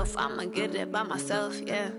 myself. I'ma get it by myself, yeah.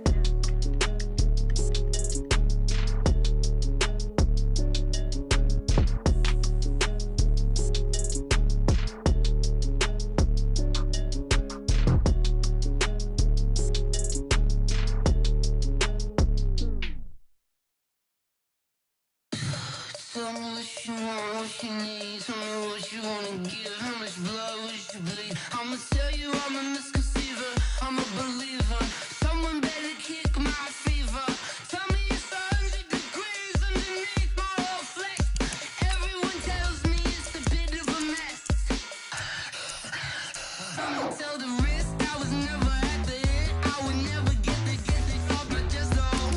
Tell me what you want, what you need. Tell me what you wanna give. How much blood would you bleed? I'ma tell you I'm a misconceiver. I'm a believer. Someone better kick my fever. Tell me it's 100 degrees underneath my whole flesh. Everyone tells me it's a bit of a mess. I'ma tell the risk I was never at the end. I would never get the off my chest, though.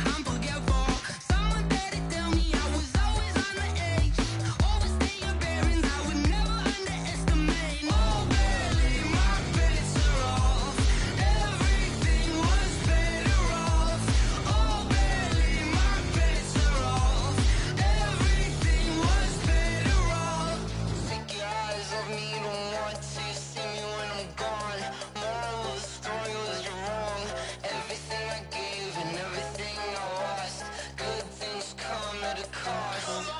I'm forgetful. Someone better tell me I was always on the edge. Overstay your bearings, I would never underestimate. Oh, barely, my bets are off. Everything was better off. Oh, barely, my bets are off. Everything was better off. Take your eyes off me, you don't want to see me when I'm gone. Moral of the story was you're wrong. Everything I gave and everything I lost. Good things come at a cost.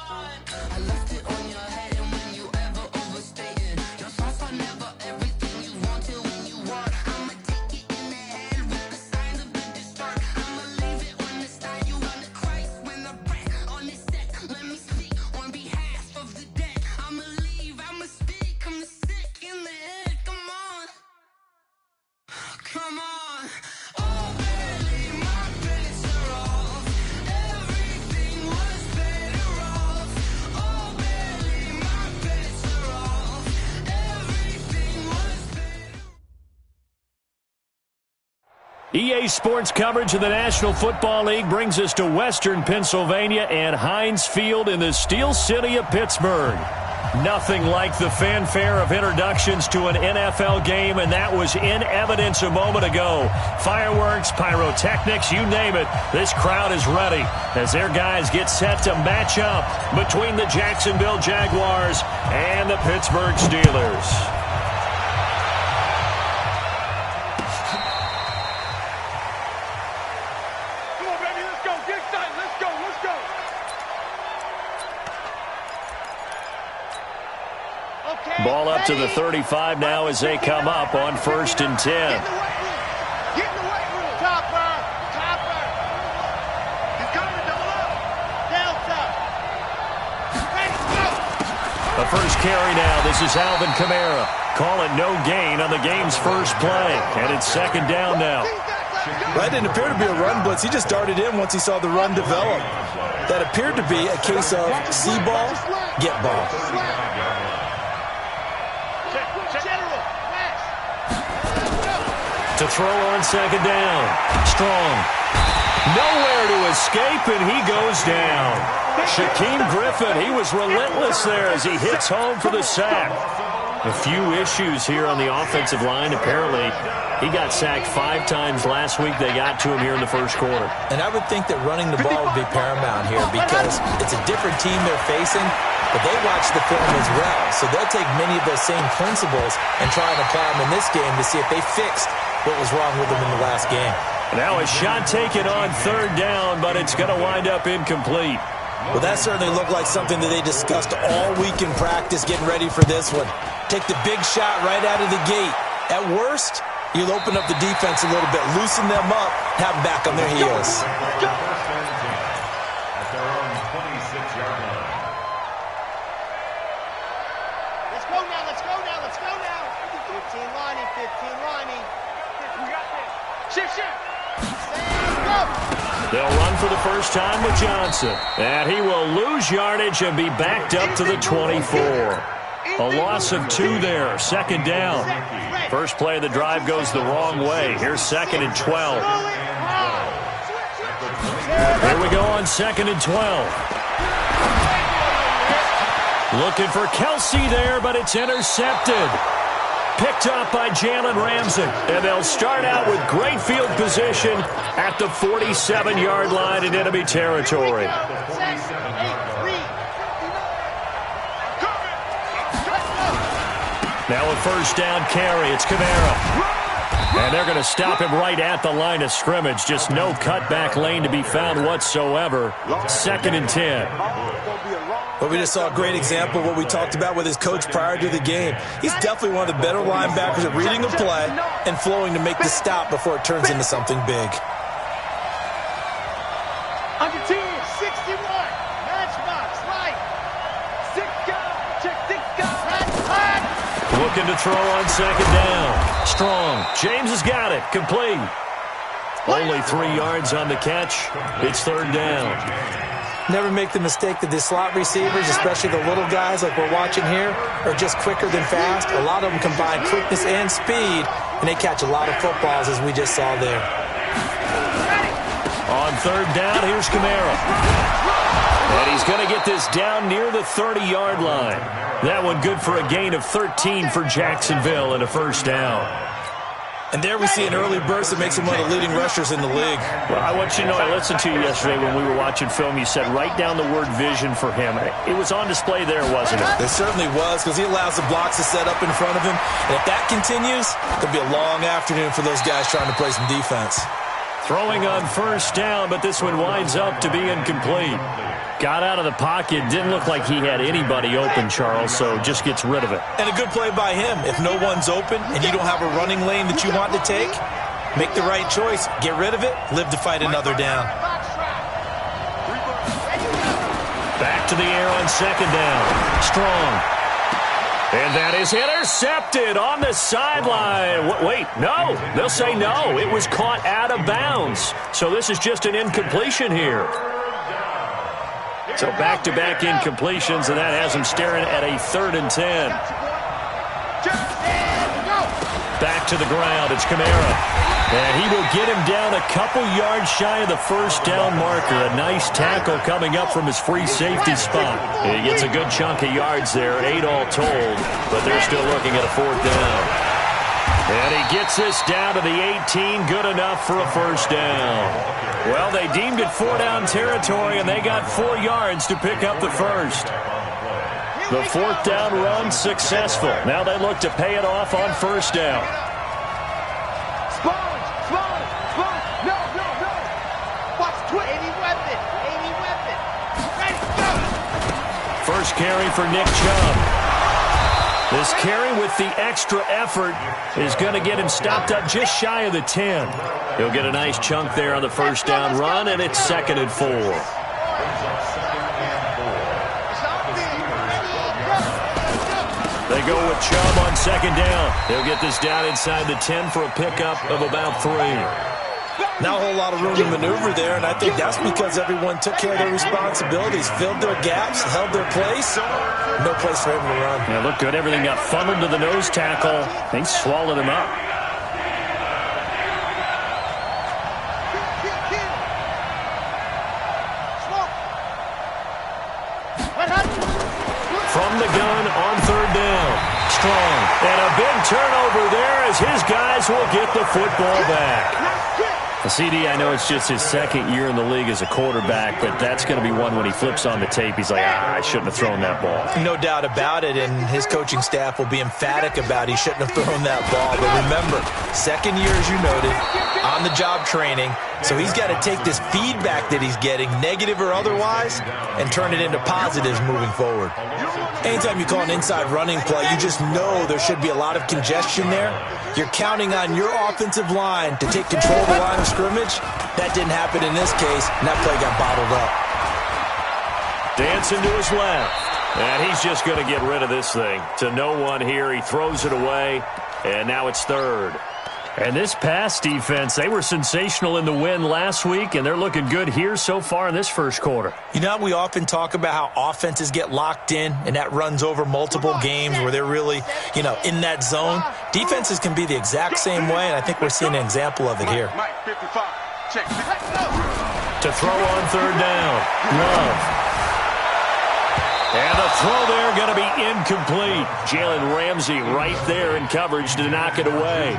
I left it on your head, and when you ever overstay it, your thoughts are never everything you wanted when you want. I'ma take it in the head with the signs of the distort. I'ma leave it on the side. You on the Christ when the breath on the set. Let me speak on behalf of the dead. I'ma leave, I'ma speak. I'm the sick in the head. Come on, come on. Oh, barely, my bets are off. Everything was better off. Oh, barely, my bets are off. Everything was better. EA Sports coverage of the National Football League brings us to Western Pennsylvania and Heinz Field in the Steel City of Pittsburgh. Nothing like the fanfare of introductions to an NFL game, and that was in evidence a moment ago. Fireworks, pyrotechnics, you name it, this crowd is ready as their guys get set to match up between the Jacksonville Jaguars and the Pittsburgh Steelers. Come on, baby, let's go. Get excited. Let's go. Let's go. Okay. Ball up to the ready? 35 now as they come up on 1st and 10. Get in the weight room. Get in the weight room. Topper. Topper. He's coming. Double up. Delta. Ready, go. The first carry now. This is Alvin Kamara. Call it no gain on the game's first play. And it's 2nd down now. That didn't appear to be a run blitz. He just darted in once he saw the run develop. That appeared to be a case of see ball, get ball. General. Flash. To throw on 2nd down. Strong. Nowhere to escape, and he goes down. Shaquem Griffin, he was relentless there as he hits home for the sack. A few issues here on the offensive line. Apparently, he got sacked 5 times last week. They got to him here in the first quarter. And I would think that running the ball would be paramount here because it's a different team they're facing, but they watch the film as well. So they'll take many of those same principles and try and apply them in this game to see if they fixed what was wrong with them in the last game. Now a shot taken on 3rd down, but it's going to wind up incomplete. Well, that certainly looked like something that they discussed all week in practice getting ready for this one. Take the big shot right out of the gate. At worst, you'll open up the defense a little bit, loosen them up, have them back on their heels. At their own 26-yard line. Let's go now. Let's go now. Let's go now. 15 Lonnie. 15 Lonnie. We got this. Shift, shift. Go. They'll run for the first time with Johnson. And he will lose yardage and be backed up to the 24. A loss of 2 there. 2nd down. First play of the drive goes the wrong way. Here's 2nd and 12. Here we go on 2nd and 12. Looking for Kelsey there, but it's intercepted. Picked up by Jalen Ramsey. And they'll start out with great field position at the 47-yard line in enemy territory. Now a first down carry. It's Kamara. And they're going to stop him right at the line of scrimmage. Just no cutback lane to be found whatsoever. 2nd and 10. But we just saw a great example of what we talked about with his coach prior to the game. He's definitely one of the better linebackers at reading a play and flowing to make the stop before it turns into something big. Under 10, 61. Matchbox, right. 6 guys. Check 6 guys. Looking to throw on 2nd down. Strong. James has got it. Complete. Only 3 yards on the catch. It's 3rd down. Never make the mistake that the slot receivers, especially the little guys like we're watching here, are just quicker than fast. A lot of them combine quickness and speed, and they catch a lot of footballs, as we just saw there. On 3rd down, here's Kamara. And he's going to get this down near the 30-yard line. That one good for a gain of 13 for Jacksonville and a 1st down. And there we see an early burst that makes him one of the leading rushers in the league. Well, I want you to know, I listened to you yesterday when we were watching film. You said write down the word vision for him. It was on display there, wasn't it? It certainly was, because he allows the blocks to set up in front of him. And if that continues, there'll be a long afternoon for those guys trying to play some defense. Throwing on 1st down, but this one winds up to be incomplete. Got out of the pocket. Didn't look like he had anybody open, Charles, so just gets rid of it. And a good play by him. If no one's open and you don't have a running lane that you want to take, make the right choice. Get rid of it. Live to fight another down. Back to the air on 2nd down. Strong. And that is intercepted on the sideline. Wait, no. They'll say no. It was caught out of bounds. So this is just an incompletion here. So back-to-back incompletions, and that has him staring at a 3rd and 10. Back to the ground. It's Kamara. And he will get him down a couple yards shy of the 1st down marker. A nice tackle coming up from his free safety spot. He gets a good chunk of yards there, 8 all told, but they're still looking at a 4th down. And he gets this down to the 18, good enough for a 1st down. Well, they deemed it 4-down territory, and they got 4 yards to pick up the 1st. The 4th down run successful. Now they look to pay it off on 1st down. No. Watch twist. 80 weapon. Ready, go. First carry for Nick Chubb. This carry with the extra effort is going to get him stopped up just shy of the 10. He'll get a nice chunk there on the 1st down run, and it's 2nd and 4. They go with Chubb on 2nd down. He'll get this down inside the 10 for a pickup of about 3. Not a whole lot of room to maneuver there, and I think that's because everyone took care of their responsibilities, filled their gaps, held their place. No place for him to run. Yeah, looked good. Everything got funneled to the nose tackle. They swallowed him up. From the gun on 3rd down. Strong. And a big turnover there as his guys will get the football back. CD, I know it's just his 2nd year in the league as a quarterback, but that's going to be one when he flips on the tape. He's like, I shouldn't have thrown that ball. No doubt about it, and his coaching staff will be emphatic about he shouldn't have thrown that ball. But remember, 2nd year, as you noted, on-the-job training, so he's got to take this feedback that he's getting, negative or otherwise, and turn it into positives moving forward. Anytime you call an inside running play, you just know there should be a lot of congestion there. You're counting on your offensive line to take control of the line of scrimmage. That didn't happen in this case, and that play got bottled up. Dancing to his left. And he's just going to get rid of this thing. To no one here. He throws it away, and now it's 3rd. And this pass defense, they were sensational in the win last week, and they're looking good here so far in this 1st quarter. You know, we often talk about how offenses get locked in, and that runs over multiple games where they're really, in that zone. Defenses can be the exact same way, and I think we're seeing an example of it here. To throw on 3rd down, Love. And the throw there going to be incomplete. Jalen Ramsey right there in coverage to knock it away.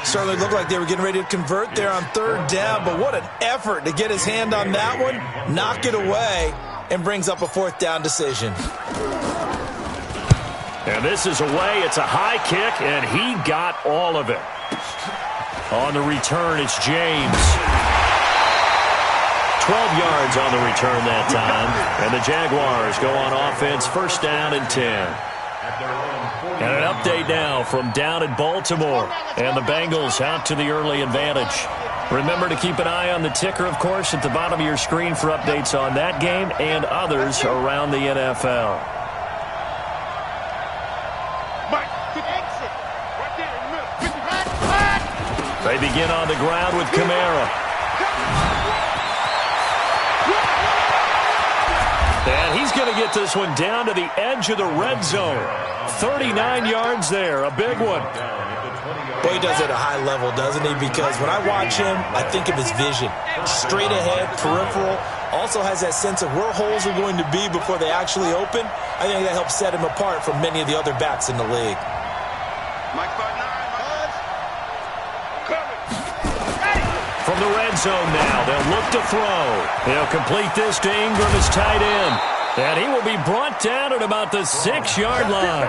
Certainly looked like they were getting ready to convert there on 3rd down, but what an effort to get his hand on that one, knock it away, and brings up a 4th down decision. And this is away. It's a high kick, and he got all of it. On the return, it's James. 12 yards on the return that time. And the Jaguars go on offense, first down and 10. And an update now from down in Baltimore. And the Bengals out to the early advantage. Remember to keep an eye on the ticker, of course, at the bottom of your screen for updates on that game and others around the NFL. They begin on the ground with Kamara. And he's going to get this one down to the edge of the red zone. 39 yards there, a big one. Boy, he does it at a high level, doesn't he? Because when I watch him, I think of his vision. Straight ahead, peripheral. Also has that sense of where holes are going to be before they actually open. I think that helps set him apart from many of the other backs in the league. From the red zone now, they'll look to throw. They'll complete this to Ingram as tight end. And he will be brought down at about the 6-yard line.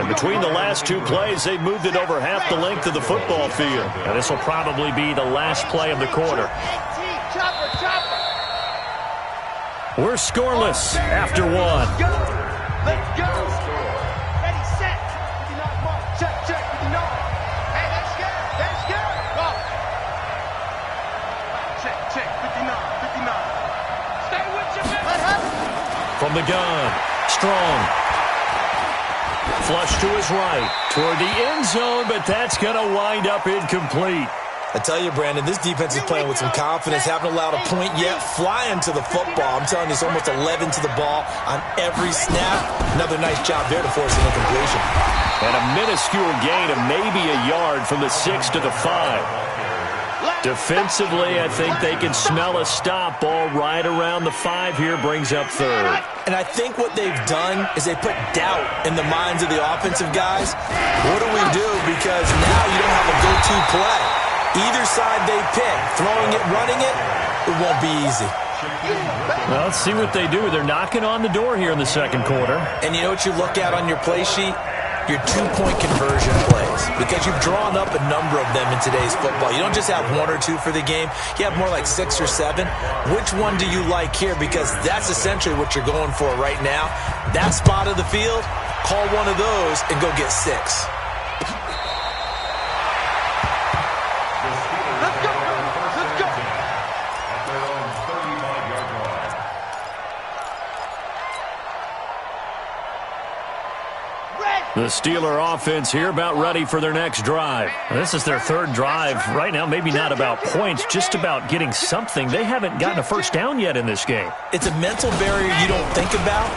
And between the last two plays, they've moved it over half the length of the football field. And this will probably be the last play of the quarter. We're scoreless after one. Let's go. Ready, set. 59, mark. Check, 59. Hey, that's good. That's good. Go. Check, 59. Stay with your man. From the gun, Strong. Flush to his right, toward the end zone, but that's going to wind up incomplete. I tell you, Brandon, this defense is playing with some confidence. Haven't allowed a point yet. Flying to the football. I'm telling you, it's almost 11 to the ball on every snap. Another nice job there to force an incompletion. And a minuscule gain of maybe a yard from the 6 to the 5. Defensively, I think they can smell a stop ball right around the 5 here, brings up third. And I think what they've done is they put doubt in the minds of the offensive guys. What do we do? Because now you don't have a go-to play. Either side they pick, throwing it, running it, it won't be easy. Well, let's see what they do. They're knocking on the door here in the second quarter. And you know what you look at on your play sheet? Your two-point conversion plays, because you've drawn up a number of them in today's football. You don't just have 1 or 2 for the game. You have more like 6 or 7. Which one do you like here? Because that's essentially what you're going for right now. That spot of the field, call one of those and go get 6. The Steeler offense here about ready for their next drive. This is their third drive. Right now, maybe not about points, just about getting something. They haven't gotten a first down yet in this game. It's a mental barrier you don't think about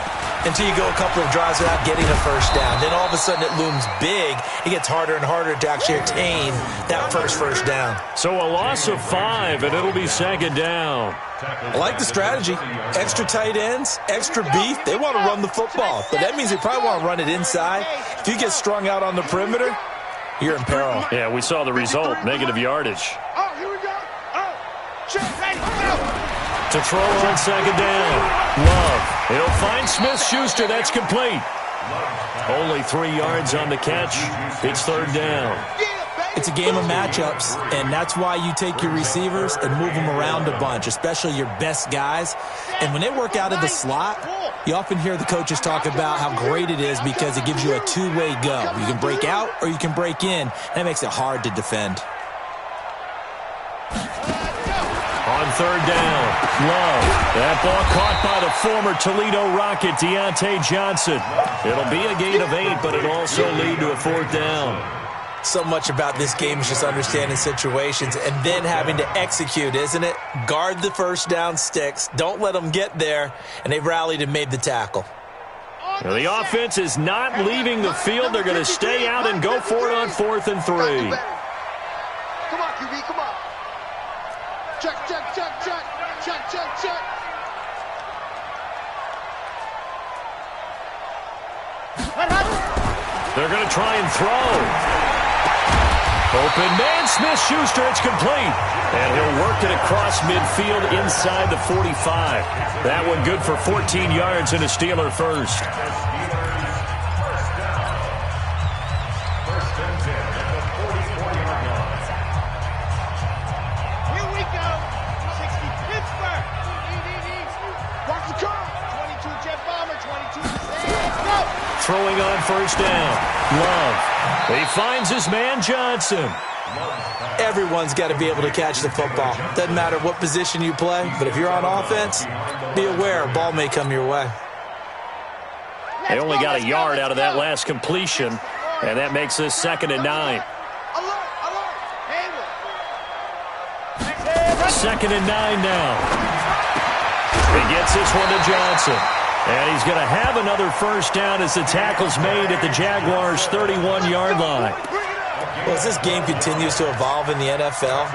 until you go a couple of drives without getting a first down. Then all of a sudden it looms big. It gets harder and harder to actually attain that first down. So a loss of 5, and it'll be second down. I like the strategy. Extra tight ends, extra beef. They want to run the football, but that means they probably want to run it inside. If you get strung out on the perimeter, you're in peril. Yeah, we saw the result, negative yardage. Oh, here we go. Oh, check, ready, go. To throw on second down. Love. He'll find Smith-Schuster. That's complete. Only 3 yards on the catch. It's third down. It's a game of matchups, and that's why you take your receivers and move them around a bunch, especially your best guys. And when they work out of the slot, you often hear the coaches talk about how great it is because it gives you a two-way go. You can break out or you can break in. That makes it hard to defend. On third down, Love. That ball caught by the former Toledo Rocket, Deontay Johnson. It'll be a gain of 8, but it'll also lead to a fourth down. So much about this game is just understanding situations and then having to execute, isn't it? Guard the first down sticks. Don't let them get there. And they've rallied and made the tackle. Now, the offense is not leaving the field. They're going to stay out and go for it on 4th and 3. Come on, QB, come on. Check. They're going to try and throw. Open man, Smith-Schuster, it's complete. And he'll work it across midfield inside the 45. That one good for 14 yards and a Steeler first. throwing on first down. Love. He finds his man Johnson. Everyone's got to be able to catch the football. Doesn't matter what position you play, but if you're on offense, be aware a ball may come your way. They only got a yard out of that last completion, and that makes this 2nd and 9. 2nd and 9 now. He gets this one to Johnson. And he's going to have another first down as the tackle's made at the Jaguars' 31-yard line. Well, as this game continues to evolve in the NFL,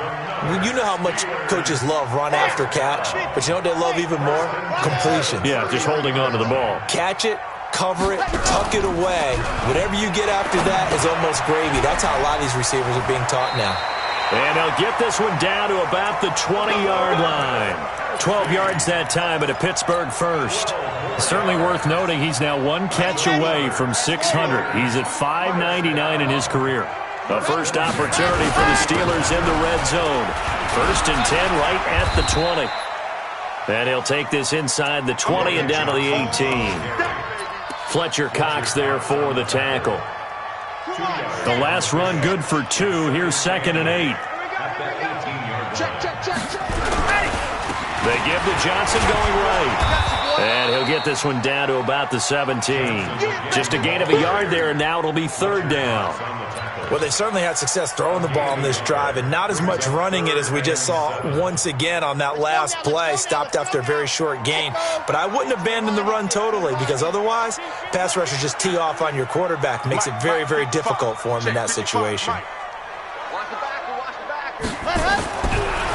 you know how much coaches love run after catch, but you know what they love even more? Completion. Yeah, just holding on to the ball. Catch it, cover it, tuck it away. Whatever you get after that is almost gravy. That's how a lot of these receivers are being taught now. And they'll get this one down to about the 20-yard line. 12 yards that time at a Pittsburgh first. Certainly worth noting he's now one catch away from 600. He's at 599 in his career. A first opportunity for the Steelers in the red zone. 1st and 10 right at the 20. And he'll take this inside the 20 and down to the 18. Fletcher Cox there for the tackle. The last run good for 2. Here's 2nd and 8. They give to Johnson going right. And he'll get this one down to about the 17. Just a gain of a yard there, and now it'll be 3rd down. Well, they certainly had success throwing the ball in this drive, and not as much running it as we just saw once again on that last play, stopped after a very short gain. But I wouldn't abandon the run totally, because otherwise, pass rushers just tee off on your quarterback. Makes it very, very difficult for him in that situation.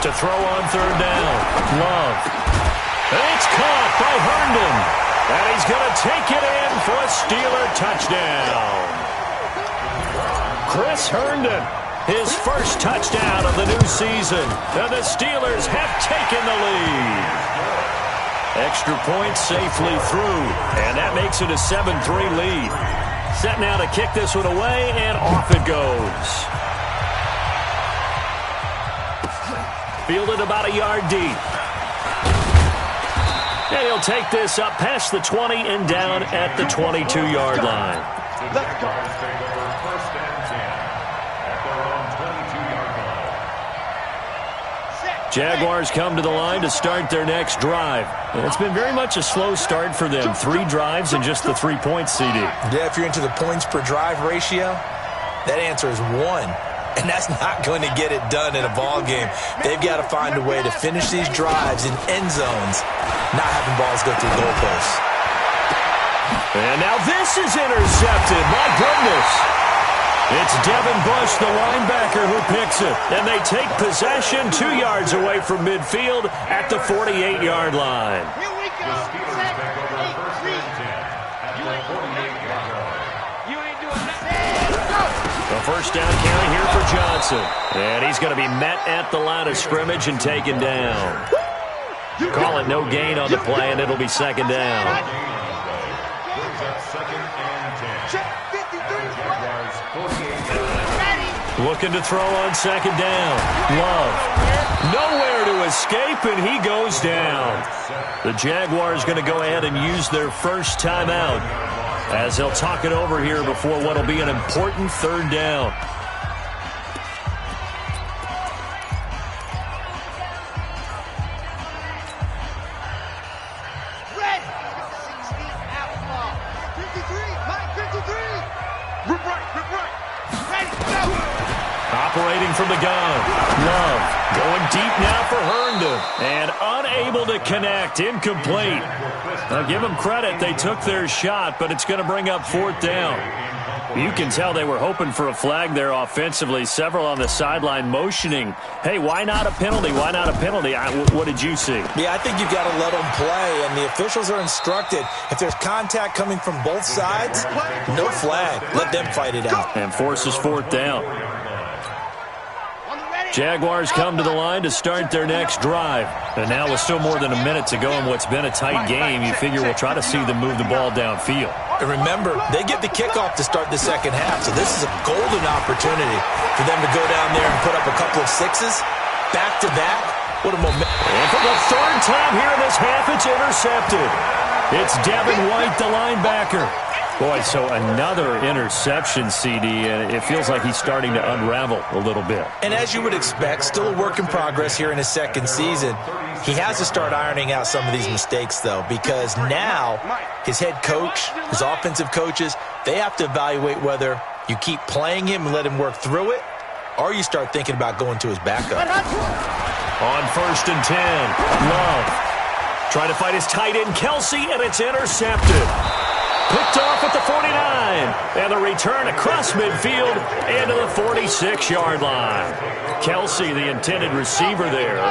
To throw on 3rd down. Love. And it's caught by Herndon. And he's going to take it in for a Steeler touchdown. Chris Herndon, his first touchdown of the new season. And the Steelers have taken the lead. Extra point safely through. And that makes it a 7-3 lead. Set now to kick this one away, and off it goes. Fielded about a yard deep. And he'll take this up past the 20 and down at the 22-yard line. Let's go. Take over 1st and 10 at their own 22-yard line. Jaguars come to the line to start their next drive. And it's been very much a slow start for them. 3 drives and just the 3 points, CD. Yeah, if you're into the points per drive ratio, that answer is 1. And that's not going to get it done in a ball game. They've got to find a way to finish these drives in end zones, not having balls go through goalposts. And now this is intercepted. My goodness. It's Devin Bush, the linebacker, who picks it. And they take possession 2 yards away from midfield at the 48-yard line. Here we go. The Steelers take over 1st and 10 at their 48-yard line. You ain't doing nothing. A first down carry here for Johnson. And he's going to be met at the line of scrimmage and taken down. Call it no gain on the play, and it'll be 2nd down. Brings up 2nd and 10. Jaguars 48-yard line. Looking to throw on 2nd down. Love. Nowhere to escape, and he goes down. The Jaguars going to go ahead and use their first timeout, as they'll talk it over here before what will be an important 3rd down. Red. 16 outlaw. 53. Mike 53. Rip right. Ready, go. Operating from the gun. Love going deep now for Herndon. And unable to connect. Incomplete. Now give them credit. They took their shot, but it's going to bring up 4th down. You can tell they were hoping for a flag there offensively. Several on the sideline motioning. Hey, why not a penalty? Why not a penalty? What did you see? Yeah, I think you've got to let them play, and the officials are instructed. If there's contact coming from both sides, no flag. Let them fight it out. And forces 4th down. Jaguars come to the line to start their next drive. And now with still more than a minute to go in what's been a tight game, you figure we'll try to see them move the ball downfield. And remember, they get the kickoff to start the second half, so this is a golden opportunity for them to go down there and put up a couple of 6s, back-to-back. What a momentum. And for the 3rd time here in this half, it's intercepted. It's Devin White, the linebacker. Boy, so another interception, CD, and it feels like he's starting to unravel a little bit. And as you would expect, still a work in progress here in his second season. He has to start ironing out some of these mistakes, though, because now his head coach, his offensive coaches, they have to evaluate whether you keep playing him and let him work through it, or you start thinking about going to his backup. On 1st and 10, Love trying to fight his tight end, Kelsey, and it's intercepted. Picked off at the 49, and the return across midfield into the 46-yard line. Kelsey, the intended receiver there.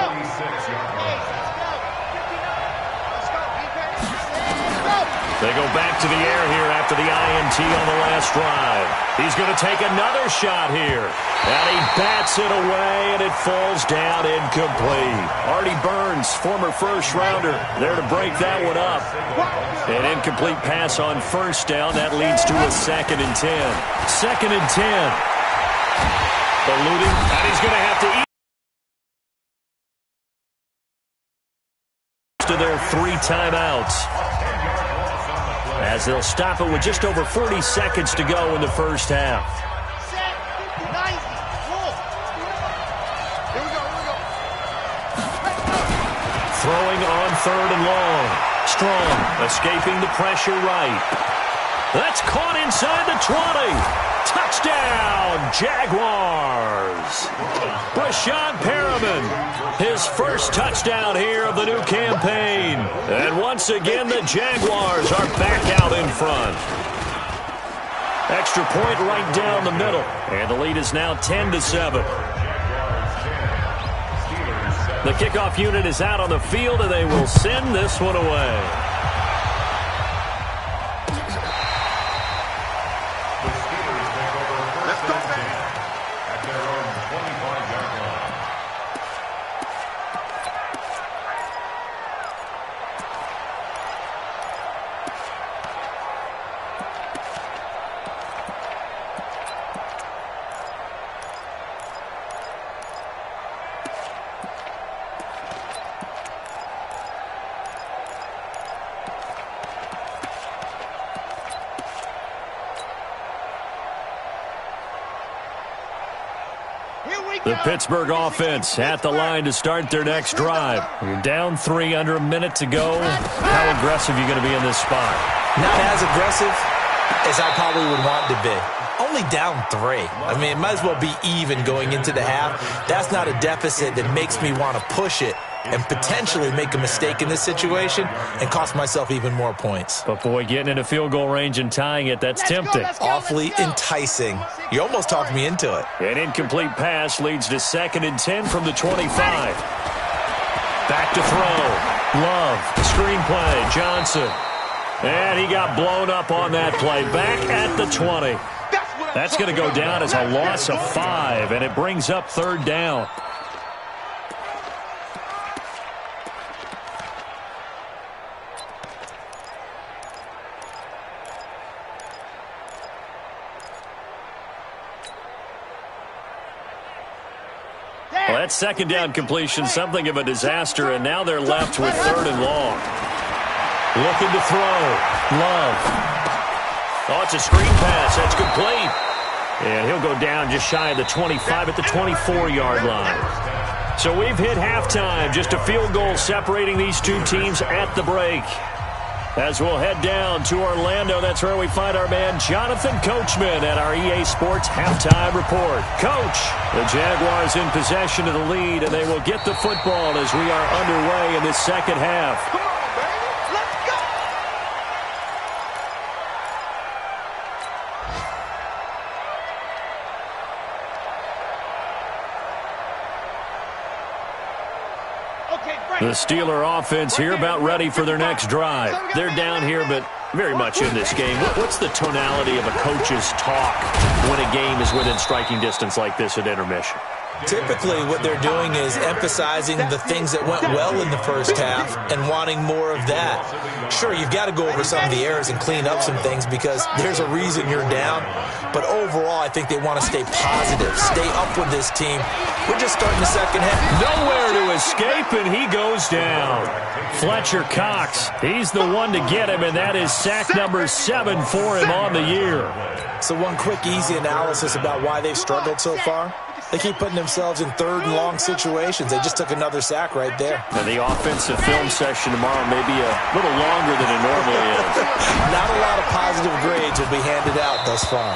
They go back to the air here after the INT on the last drive. He's going to take another shot here. And he bats it away, and it falls down incomplete. Artie Burns, former first-rounder, there to break that one up. An incomplete pass on 1st down. That leads to a 2nd and 10. 2nd and 10. Eluding, and he's going to have to eat to their 3 timeouts, as they'll stop it with just over 40 seconds to go in the first half. Throwing on 3rd and long. Strong, escaping the pressure right. That's caught inside the 20. Touchdown, Jaguars. Brashad Perriman, his first touchdown here of the new campaign. And once again, the Jaguars are back out in front. Extra point right down the middle. And the lead is now 10-7. The kickoff unit is out on the field, and they will send this one away. The Pittsburgh offense at the line to start their next drive. You're down 3, under a minute to go. How aggressive are you going to be in this spot? Not as aggressive as I probably would want to be. Only down 3. I mean, it might as well be even going into the half. That's not a deficit that makes me want to push it and potentially make a mistake in this situation and cost myself even more points. But, boy, getting into field goal range and tying it, that's tempting. Awfully enticing. You almost talked me into it. An incomplete pass leads to 2nd and 10 from the 25. Back to throw. Love. Screenplay. Johnson. And he got blown up on that play. Back at the 20. That's going to go down as a loss of 5, and it brings up 3rd down. Well, that 2nd down completion, something of a disaster, and now they're left with 3rd and long. Looking to throw. Love. Oh, it's a screen pass. That's complete. And he'll go down just shy of the 25 at the 24-yard line. So we've hit halftime. Just a field goal separating these two teams at the break. As we'll head down to Orlando, that's where we find our man Jonathan Coachman at our EA Sports Halftime Report. Coach, the Jaguars in possession of the lead, and they will get the football as we are underway in this second half. Come on, baby. Let's go. The Steeler offense here about ready for their next drive. They're down here, but very much in this game. What's the tonality of a coach's talk when a game is within striking distance like this at intermission? Typically, what they're doing is emphasizing the things that went well in the first half and wanting more of that. Sure, you've got to go over some of the errors and clean up some things because there's a reason you're down. But overall, I think they want to stay positive, stay up with this team. We're just starting the second half. Nowhere to escape, and he goes down. Fletcher Cox, he's the one to get him, and that is sack number 7 for him on the year. So one quick, easy analysis about why they've struggled so far. They keep putting themselves in third and long situations. They just took another sack right there. And the offensive film session tomorrow may be a little longer than it normally is. Not a lot of positive grades will be handed out thus far.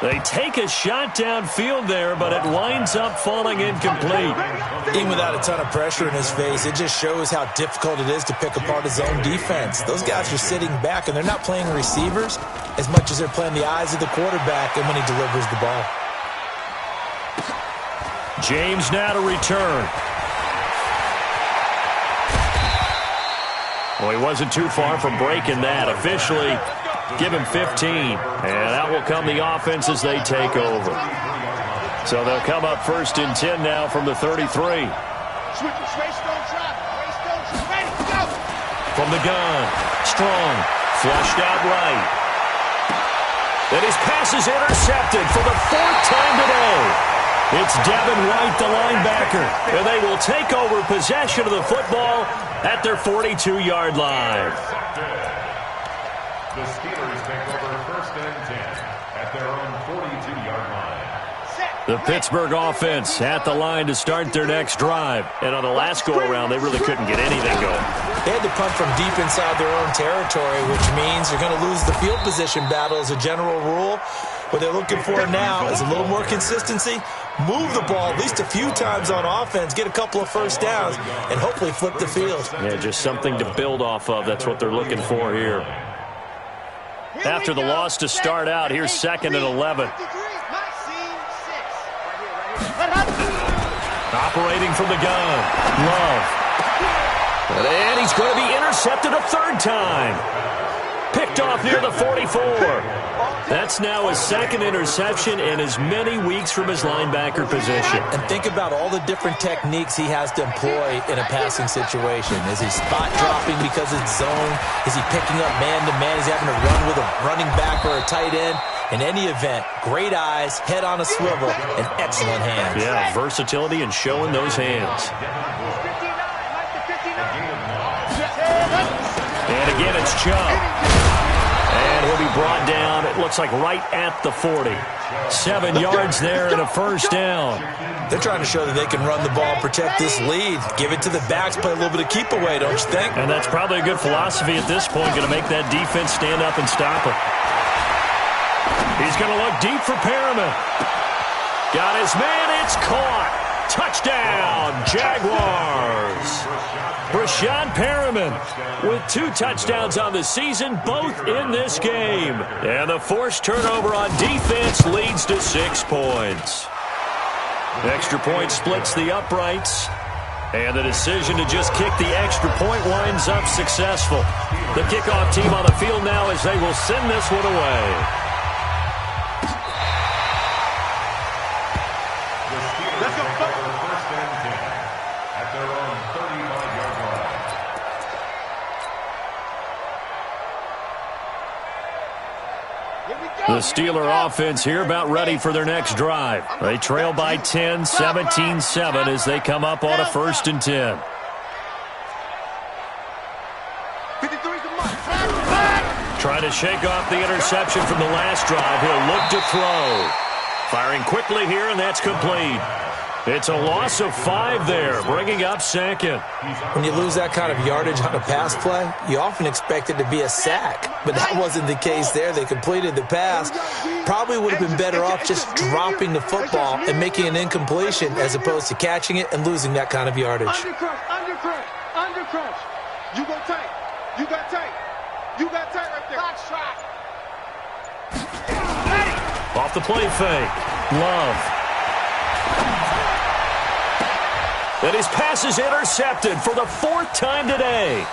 They take a shot downfield there, but it winds up falling incomplete. Even without a ton of pressure in his face, it just shows how difficult it is to pick apart his own defense. Those guys are sitting back, and they're not playing receivers as much as they're playing the eyes of the quarterback and when he delivers the ball. James now to return. Well, he wasn't too far from breaking that. Officially, give him 15. And out will come the offense as they take over. So they'll come up 1st and 10 now from the 33. From the gun, Strong, flushed out right. And his pass is intercepted for the 4th time today. It's Devin White, the linebacker, and they will take over possession of the football at their 42-yard line. The Steelers take over 1st and 10 at their own 42-yard line. The Pittsburgh offense at the line to start their next drive. And on the last go-around, they really couldn't get anything going. They had to punt from deep inside their own territory, which means you're going to lose the field position battle as a general rule. What they're looking for now is a little more consistency, move the ball at least a few times on offense, get a couple of first downs, and hopefully flip the field. Yeah, just something to build off of. That's what they're looking for here. After the loss to start out, here's 2nd and 11. Operating from the gun, Love. And he's going to be intercepted a 3rd time. Picked off near the 44. That's now his 2nd interception in as many weeks from his linebacker position. And think about all the different techniques he has to employ in a passing situation. Is he spot dropping because it's zone? Is he picking up man-to-man? Is he having to run with a running back or a tight end? In any event, great eyes, head on a swivel, and excellent hands. Yeah, versatility and showing those hands. And again, it's Chubb. And he'll be brought down, it looks like right at the 40. 7 yards there and a 1st down. They're trying to show that they can run the ball, protect this lead, give it to the backs, play a little bit of keep away, don't you think? And that's probably a good philosophy at this point, going to make that defense stand up and stop it. He's going to look deep for Perriman. Got his man, it's caught. Touchdown, Jaguars. Brashad Perriman with 2 touchdowns on the season, both in this game. And the forced turnover on defense leads to 6 points. Extra point splits the uprights. And the decision to just kick the extra point winds up successful. The kickoff team on the field now as they will send this one away. The Steeler offense here about ready for their next drive. They trail by 10, 17-7 as they come up on a 1st and 10. Trying to shake off the interception from the last drive. He'll look to throw. Firing quickly here, and that's complete. It's a loss of 5 there, bringing up 2nd. When you lose that kind of yardage on a pass play, you often expect it to be a sack. But that wasn't the case there. They completed the pass. Probably would have been better off just dropping the football and making an incompletion as opposed to catching it and losing that kind of yardage. Under crunch. You go tight. You got tight. You got tight right there. Box shot. Off the play fake. Love. And his pass is intercepted for the 4th time today.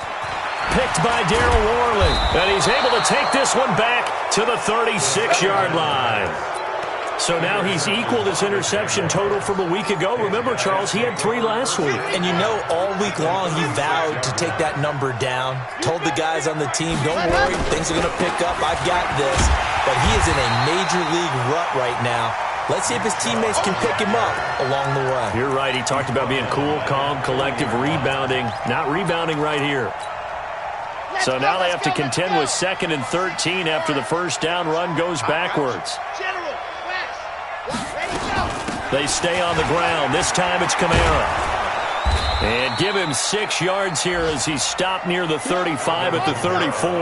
Picked by Darryl Worley. And he's able to take this one back to the 36-yard line. So now he's equaled his interception total from a week ago. Remember, Charles, he had 3 last week. And you know, all week long he vowed to take that number down. Told the guys on the team, don't worry, things are going to pick up. I've got this. But he is in a major league rut right now. Let's see if his teammates can pick him up along the way. You're right. He talked about being cool, calm, collective, rebounding. Not rebounding right here. So now they have to contend with 2nd and 13 after the first down run goes backwards. They stay on the ground. This time it's Kamara. And give him 6 yards here as he's stopped near the 35 at the 34.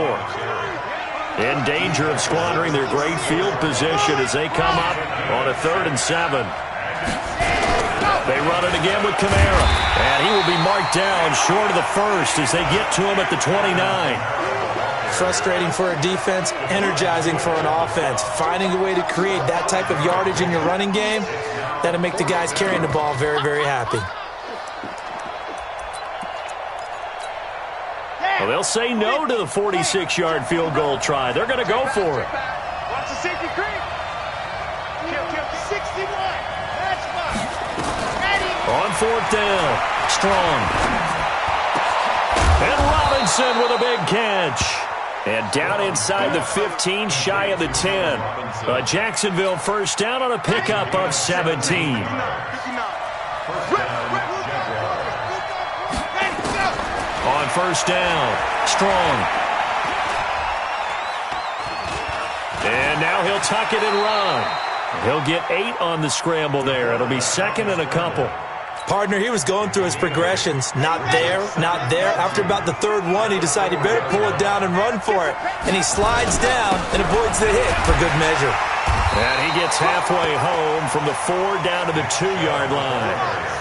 In danger of squandering their great field position as they come up on a 3rd and 7. They run it again with Kamara. And he will be marked down short of the first as they get to him at the 29. Frustrating for a defense, energizing for an offense. Finding a way to create that type of yardage in your running game, that'll make the guys carrying the ball very, very happy. Well, they'll say no to the 46-yard field goal try. They're going to go for it. Watch the safety creep. Kill 61. That's fine. Ready. On 4th down, Strong. And Robinson with a big catch. And down inside the 15, shy of the 10. A Jacksonville first down on a pickup of 17. On 1st down, Strong. And now he'll tuck it and run. He'll get 8 on the scramble there. It'll be 2nd and a couple. Partner, he was going through his progressions. Not there, not there. After about the 3rd one, he decided he better pull it down and run for it. And he slides down and avoids the hit for good measure. And he gets halfway home from the 4 down to the 2-yard line.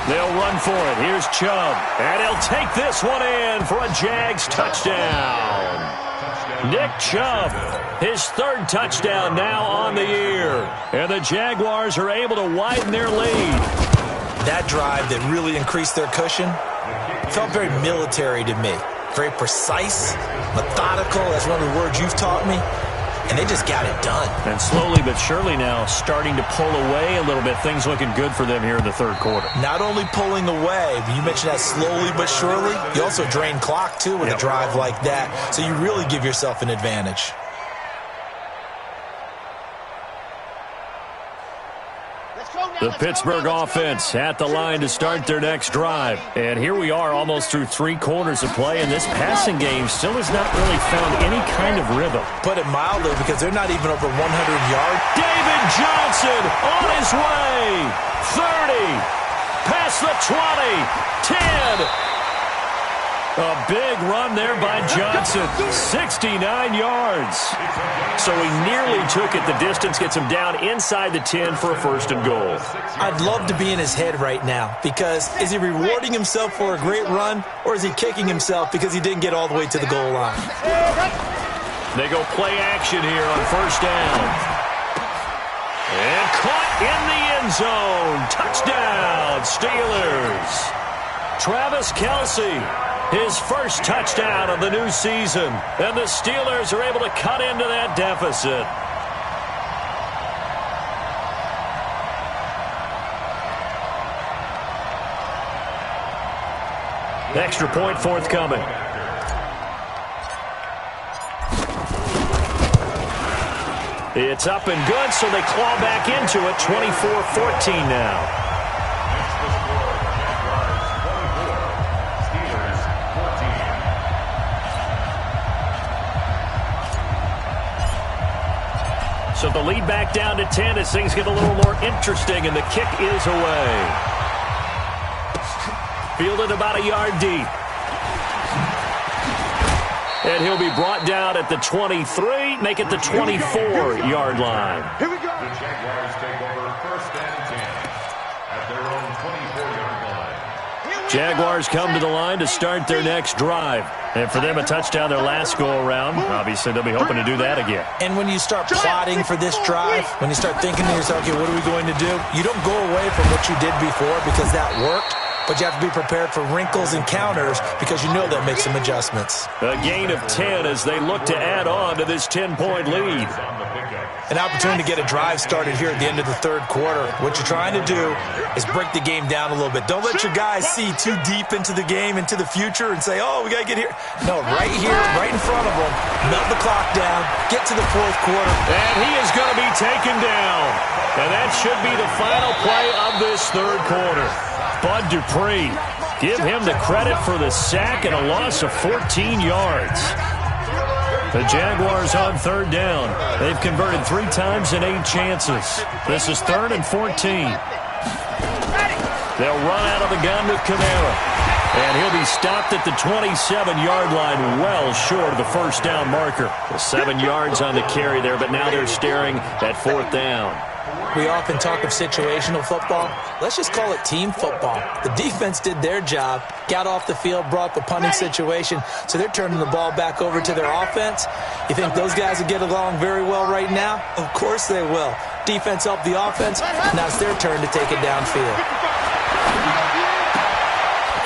They'll run for it. Here's Chubb. And he'll take this one in for a Jags touchdown. Nick Chubb, his 3rd touchdown now on the year. And the Jaguars are able to widen their lead. That drive that really increased their cushion felt very military to me. Very precise, methodical. That's one of the words you've taught me. And they just got it done. And slowly but surely now starting to pull away a little bit. Things looking good for them here in the 3rd quarter. Not only pulling away, but you mentioned that slowly but surely. You also drain clock, too, with a drive like that. So you really give yourself an advantage. The Pittsburgh offense at the line to start their next drive. And here we are almost through 3 quarters of play, and this passing game still has not really found any kind of rhythm. Put it mildly, because they're not even over 100 yards. David Johnson on his way. 30. Past the 20. 10. A big run there by Johnson. 69 yards. So he nearly took it the distance, gets him down inside the 10 for a 1st and goal. I'd love to be in his head right now, because is he rewarding himself for a great run, or is he kicking himself because he didn't get all the way to the goal line? They go play action here on 1st down. And caught in the end zone. Touchdown, Steelers. Travis Kelce, his 1st touchdown of the new season. And the Steelers are able to cut into that deficit. Extra point forthcoming. It's up and good, so they claw back into it. 24-14 now. So the lead back down to 10 as things get a little more interesting, and the kick is away. Fielded about a yard deep. And he'll be brought down at the 23, make it the 24-yard line. Here we go. The Jaguars take over 1st and 10 at their own 24-yard line. Here Jaguars come to the line to start their next drive. And for them, a touchdown their last go-around. Obviously, they'll be hoping to do that again. And when you start plotting for this drive, when you start thinking to yourself, okay, what are we going to do? You don't go away from what you did before because that worked. But you have to be prepared for wrinkles and counters because you know they'll make some adjustments. A gain of 10 as they look to add on to this 10-point lead. An opportunity to get a drive started here at the end of the third quarter. What you're trying to do is break the game down a little bit. Don't let your guys see too deep into the game, into the future, and say, oh, we got to get here. No, right here, right in front of them, melt the clock down, get to the fourth quarter. And he is going to be taken down. And that should be the final play of this third quarter. Bud Dupree, give him the credit for the sack and a loss of 14 yards. The Jaguars on third down. They've converted 3 times in 8 chances. This is 3rd and 14. They'll run out of the gun with Kamara. And he'll be stopped at the 27-yard line, well short of the first down marker. 7 yards on the carry there, but now they're staring at 4th down. We often talk of situational football. Let's just call it team football. The defense did their job, got off the field, brought the punting situation, so they're turning the ball back over to their offense. You think those guys will get along very well right now? Of course they will. Defense helped the offense. Now it's their turn to take it downfield.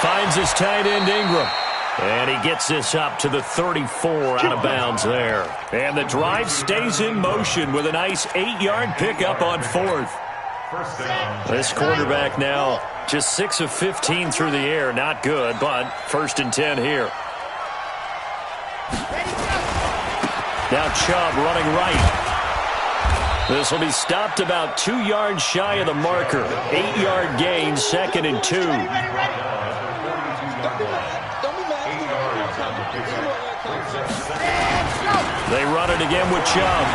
Finds his tight end Ingram. And he gets this up to the 34 out of bounds there. And the drive stays in motion with a nice 8-yard pickup on 4th. This quarterback now just 6 of 15 through the air. Not good, but 1st and 10 here. Now Chubb running right. This will be stopped about 2 yards shy of the marker. 8-yard gain, 2nd and 2. They run it again with Chubb.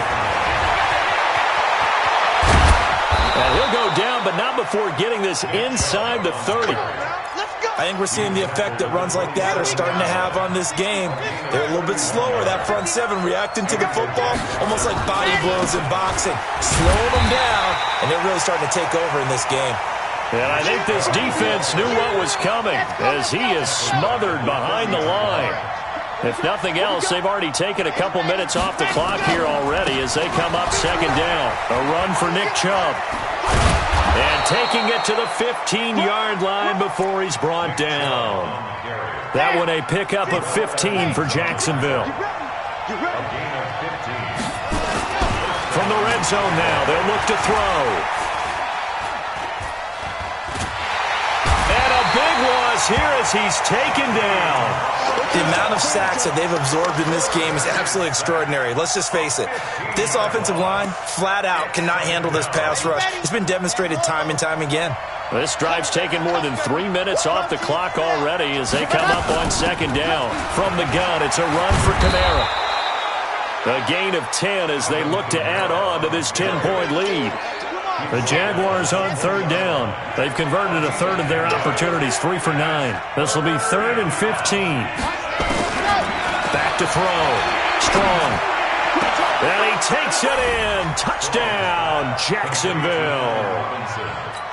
And he'll go down, but not before getting this inside the 30. I think we're seeing the effect that runs like that are starting to have on this game. They're a little bit slower, that front 7, reacting to the football, almost like body blows in boxing, slowing them down, and they're really starting to take over in this game. And I think this defense knew what was coming as he is smothered behind the line. If nothing else, they've already taken a couple minutes off the clock here already as they come up 2nd down. A run for Nick Chubb. And taking it to the 15-yard line before he's brought down. That one a pickup of 15 for Jacksonville. From the red zone now, they'll look to throw. And a big loss here as he's taken down. The amount of sacks that they've absorbed in this game is absolutely extraordinary. Let's just face it. This offensive line, flat out, cannot handle this pass rush. It's been demonstrated time and time again. This drive's taken more than 3 minutes off the clock already as they come up on 2nd down. From the gun, it's a run for Kamara. A gain of 10 as they look to add on to this 10-point lead. The Jaguars on 3rd down. They've converted a 1/3 of their opportunities, 3 for 9. This will be 3rd and 15. Back to throw. Strong. And he takes it in. Touchdown, Jacksonville.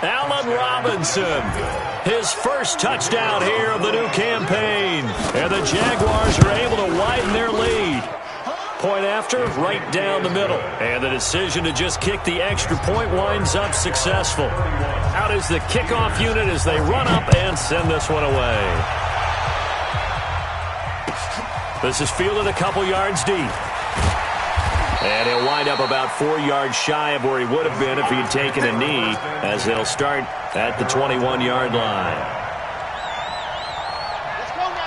Allen Robinson. His first touchdown here of the new campaign. And the Jaguars are able to widen their lead. Point after, right down the middle. And the decision to just kick the extra point winds up successful. Out is the kickoff unit as they run up and send this one away. This is fielded a couple yards deep. And he'll wind up about 4 yards shy of where he would have been if he'd taken a knee, as they'll start at the 21-yard line.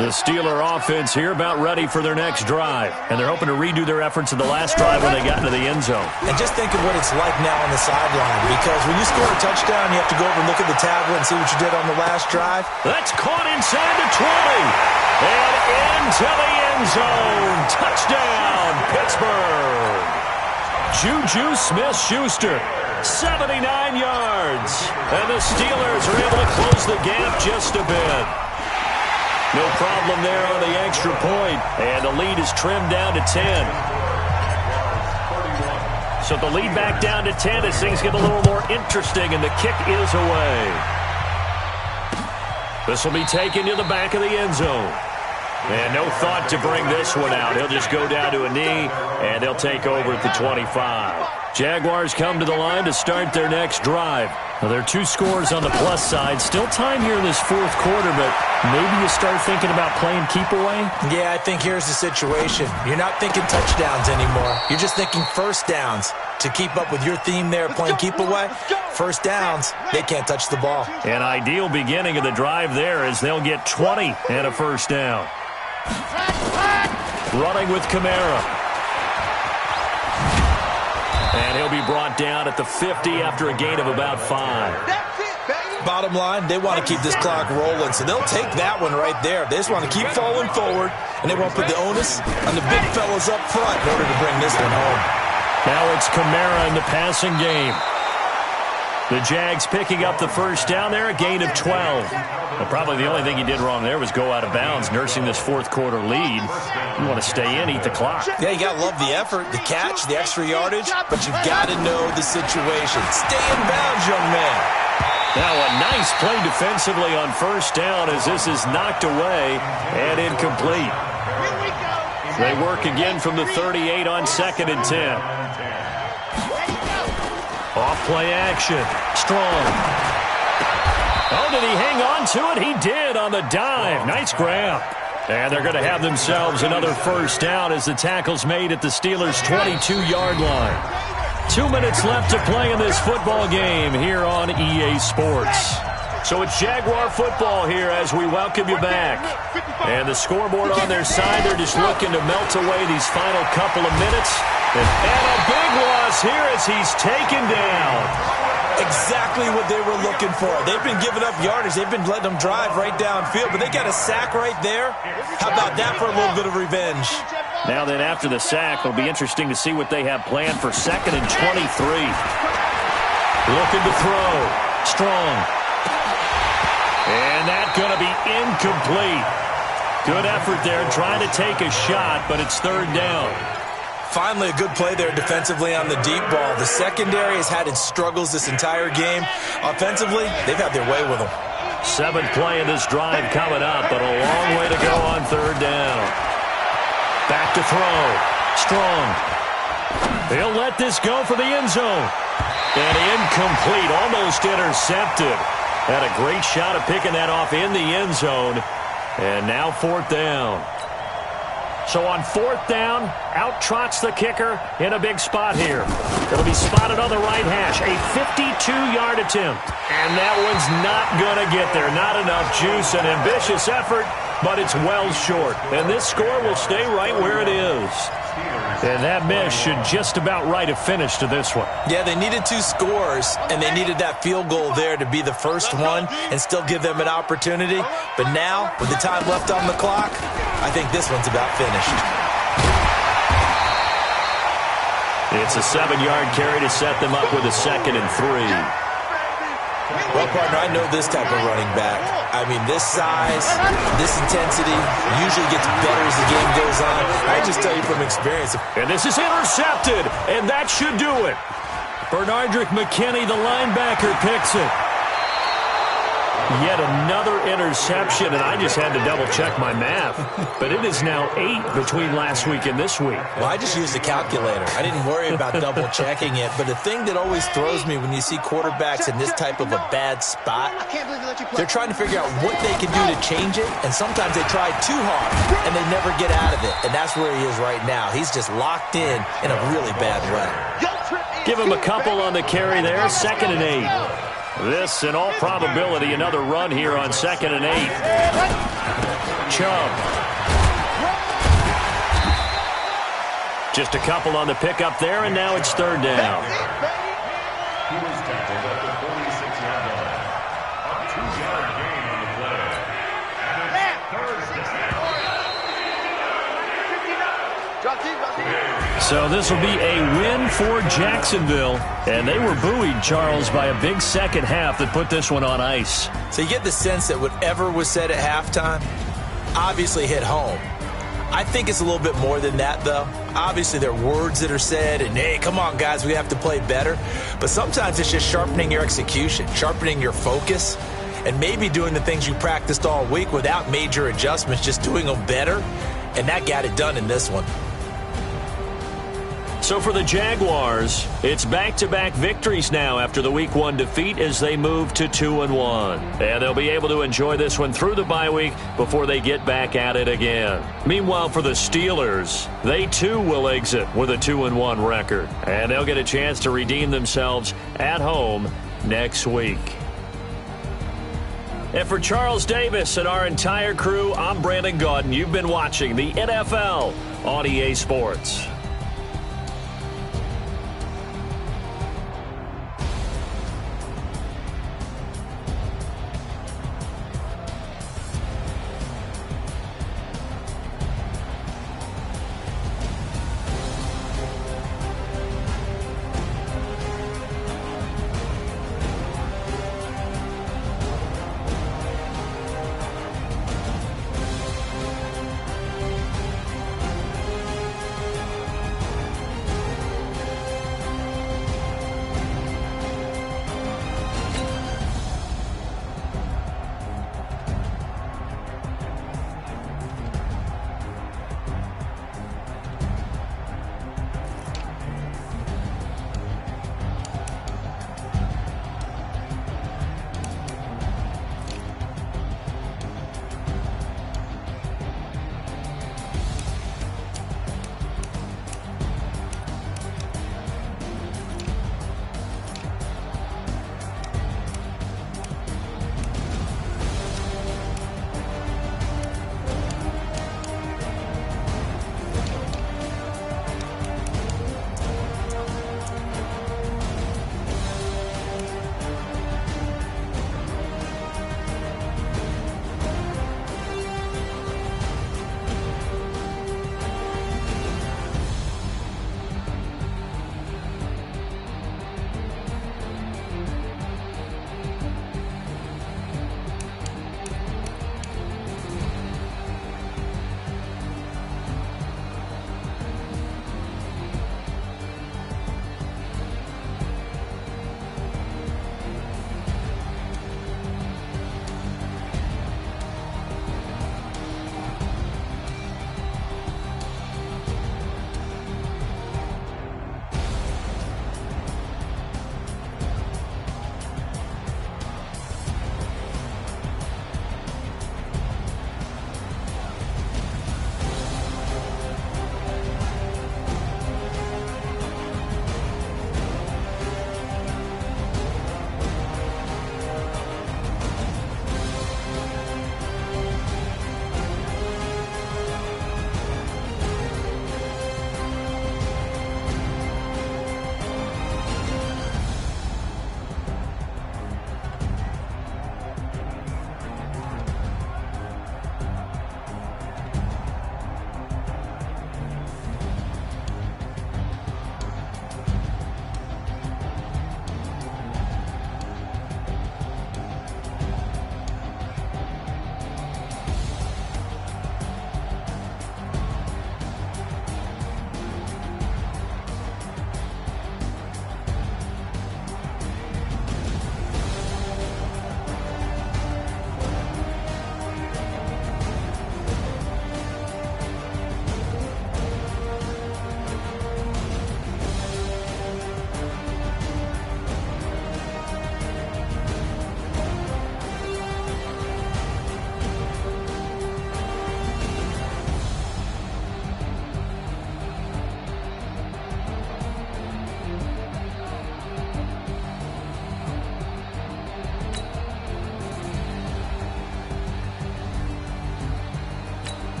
The Steeler offense here about ready for their next drive. And they're hoping to redo their efforts in the last drive when they got into the end zone. And just think of what it's like now on the sideline. Because when you score a touchdown, you have to go over and look at the tablet and see what you did on the last drive. That's caught inside the 20. And into the end zone. Touchdown, Pittsburgh. Juju Smith-Schuster, 79 yards. And the Steelers are able to close the gap just a bit. No problem there on the extra point. And the lead is trimmed down to 10. So the lead back down to 10 as things get a little more interesting, and the kick is away. This will be taken to the back of the end zone. And no thought to bring this one out. He'll just go down to a knee, and they'll take over at the 25. Jaguars come to the line to start their next drive. Well, there are 2 scores on the plus side. Still time here in this fourth quarter, but maybe you start thinking about playing keep away? Yeah, I think here's the situation. You're not thinking touchdowns anymore. You're just thinking first downs. To keep up with your theme there, playing keep away, first downs, they can't touch the ball. An ideal beginning of the drive there as they'll get 20 and a first down. Running with Kamara. And he'll be brought down at the 50 after a gain of about 5. Bottom line, they want to keep this clock rolling, so they'll take that one right there. They just want to keep falling forward, and they won't put the onus on the big fellas up front in order to bring this one home. Now it's Kamara in the passing game. The Jags picking up the first down there, a gain of 12. Well, probably the only thing he did wrong there was go out of bounds, nursing this fourth quarter lead. You want to stay in, eat the clock. Yeah, you got to love the effort, the catch, the extra yardage, but you've got to know the situation. Stay in bounds, young man. Now a nice play defensively on first down as this is knocked away and incomplete. They work again from the 38 on 2nd and 10. Off play action. Strong. Oh, did he hang on to it? He did on the dive. Nice grab. And they're going to have themselves another first down as the tackle's made at the Steelers' 22-yard line. 2 minutes left to play in this football game here on EA Sports. So it's Jaguar football here as we welcome you back. And the scoreboard on their side, they're just looking to melt away these final couple of minutes. And a big loss here as he's taken down. Exactly what they were looking for. They've been giving up yardage. They've been letting them drive right downfield, but they got a sack right there. How about that for a little bit of revenge? Now then, after the sack, it'll be interesting to see what they have planned for 2nd and 23. Looking to throw. Strong. And that's going to be incomplete. Good effort there, trying to take a shot, but it's 3rd down. Finally, a good play there defensively on the deep ball. The secondary has had its struggles this entire game. Offensively, they've had their way with them. 7th play of this drive coming up, but a long way to go on 3rd down. Back to throw. Strong. He'll let this go for the end zone. And incomplete, almost intercepted. Had a great shot of picking that off in the end zone. And now 4th down. So on 4th down, out trots the kicker in a big spot here. It'll be spotted on the right hash. A 52-yard attempt. And that one's not going to get there. Not enough juice. An ambitious effort, but it's well short. And this score will stay right where it is. And that miss should just about write a finish to this one. Yeah, they needed 2 scores, and they needed that field goal there to be the first one and still give them an opportunity. But now, with the time left on the clock, I think this one's about finished. It's a 7-yard carry to set them up with a 2nd and 3. Well, partner, I know this type of running back. I mean, this size, this intensity usually gets better as the game goes on. I just tell you from experience. And this is intercepted, and that should do it. Bernardrick McKinney, the linebacker, picks it. Yet another interception, and I just had to double-check my math. But it is now 8 between last week and this week. Well, I just used a calculator. I didn't worry about double-checking it. But the thing that always throws me when you see quarterbacks in this type of a bad spot, they're trying to figure out what they can do to change it, and sometimes they try too hard, and they never get out of it. And that's where he is right now. He's just locked in a really bad way. Give him a couple on the carry there, 2nd and 8. This, in all probability, another run here on 2nd and 8. Chubb. Just a couple on the pickup there, and now it's 3rd down. He was tackled at the 46-yard line. A 2-yard gain on the play. And it's 3rd down. So this will be a win for Jacksonville. And they were buoyed, Charles, by a big second half that put this one on ice. So you get the sense that whatever was said at halftime obviously hit home. I think it's a little bit more than that, though. Obviously, there are words that are said, and, hey, come on, guys, we have to play better. But sometimes it's just sharpening your execution, sharpening your focus. and maybe doing the things you practiced all week without major adjustments, just doing them better, and that got it done in this one. So for the Jaguars, it's back-to-back victories now after the Week 1 defeat as they move to 2-1. And they'll be able to enjoy this one through the bye week before they get back at it again. Meanwhile, for the Steelers, they too will exit with a 2-1 record. And they'll get a chance to redeem themselves at home next week. And for Charles Davis and our entire crew, I'm Brandon Gaudin. You've been watching the NFL on EA Sports.